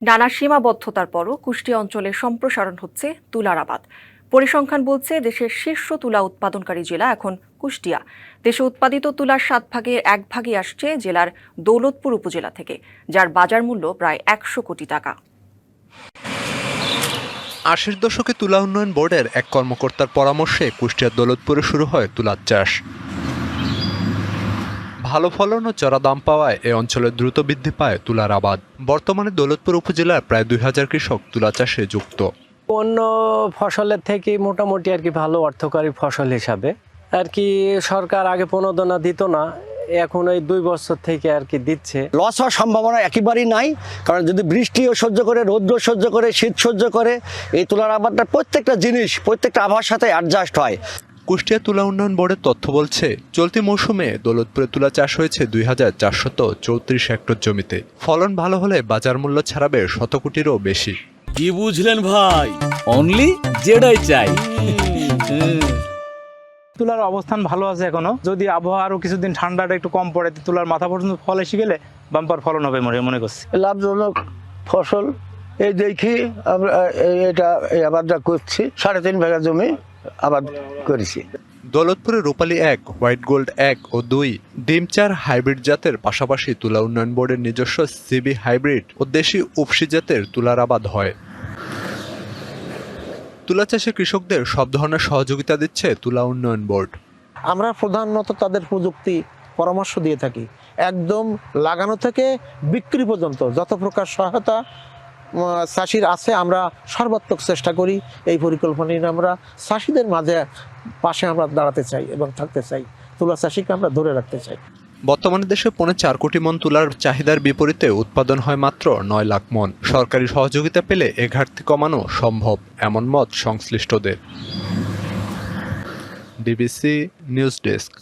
নানা সীমাবদ্ধতার পরও কুষ্টিয়া অঞ্চলে সম্প্রসারণ হচ্ছে তুলার আবাদ। পরিসংখ্যান বলছে দেশের শীর্ষ তুলা উৎপাদনকারী জেলা এখন কুষ্টিয়া। দেশে উৎপাদিত তুলার 7 ভাগের 1 ভাগই আসছে জেলার দৌলতপুর উপজেলা থেকে, যার বাজার মূল্য প্রায় 100 কোটি টাকা। ৮০ দশকে তুলা উন্নয়ন বোর্ডের এক কর্মকর্তার পরামর্শে কুষ্টিয়ার দৌলতপুরে শুরু হয় তুলার চাষ। ভালো ফলন ও চড়া দাম পাওয়ায় এ অঞ্চলে দ্রুত বৃদ্ধি পায় তুলার আবাদ। বর্তমানে দৌলতপুর উপজেলার প্রায় 2000 কৃষক তুলা চাষে যুক্ত। অন্য ফসলের থেকে মোটামুটি আর কি ভালো অর্থকরী ফসল হিসাবে আর কি সরকার আগে প্রণোদনা দিত না, এখন এই 2 বছর থেকে আর কি দিচ্ছে। লস হওয়ার সম্ভাবনা একেবারেই নাই, কারণ যদি বৃষ্টিও সহ্য করে, রৌদ্র সহ্য করে, শীত সহ্য করে, এই তুলার আবাদটা প্রত্যেকটা জিনিস প্রত্যেকটা আবহাওয়ার সাথে অ্যাডজাস্ট হয়। কুষ্টিয়া তুলা উন্নয়ন বোর্ডের তথ্য বলছে, চলতি মৌসুমে দৌলতপুরে তুলা চাষ হয়েছে 2434 হেক্টর জমিতে। ফলন ভালো হলে বাজার মূল্য ছাড়াবে 100 কোটিরও বেশি। কি বুঝলেন ভাই? অনলি যেটাই চাই। তুলার অবস্থান ভালো আছে এখনো, যদি আবহাওয়া আরো কিছুদিন ঠান্ডাটা একটু কম পড়ে তুলার মাথা পর্যন্ত ফল এসে গেলে বাম্পার ফলন হবে মনে করছি। লাভজনক ফসল এই দেখি আমরা এই আবাদটা করছি। 3.5 বিঘা জমি আবাদ করেছি। দৌলতপুরে রূপালী 1, হোয়াইট গোল্ড 1 ও 2, ডিম 4 হাইব্রিড জাতের পাশাপাশি তুলা উন্নয়ন বোর্ডের নিজস্ব সিবি হাইব্রিড ও দেশি উপসি জাতের তুলার আবাদ হয়। তুলা চাষে কৃষকদের সব ধরনের সহযোগিতা দিচ্ছে তুলা উন্নয়ন বোর্ড। আমরা প্রধানত তাদের প্রযুক্তি পরামর্শ দিয়ে থাকি, একদম লাগানো থেকে বিক্রি পর্যন্ত যত প্রকার সহায়তা চাষির আছে আমরা সর্বাত্মক চেষ্টা করি। এই পরিকল্পনা নিয়ে আমরা চাষিদের পাশে আমরা দাঁড়াতে চাই এবং থাকতে চাই। তুলা চাষিকে আমরা ধরে রাখতে চাই। বর্তমানে দেশে 4.25 কোটি মন তুলার চাহিদার বিপরীতে উৎপাদন হয় মাত্র 9 লাখ মন। সরকারি সহযোগিতা পেলে এ ঘাটতি কমানো সম্ভব, এমন মত সংশ্লিষ্টদের। DBC news desk.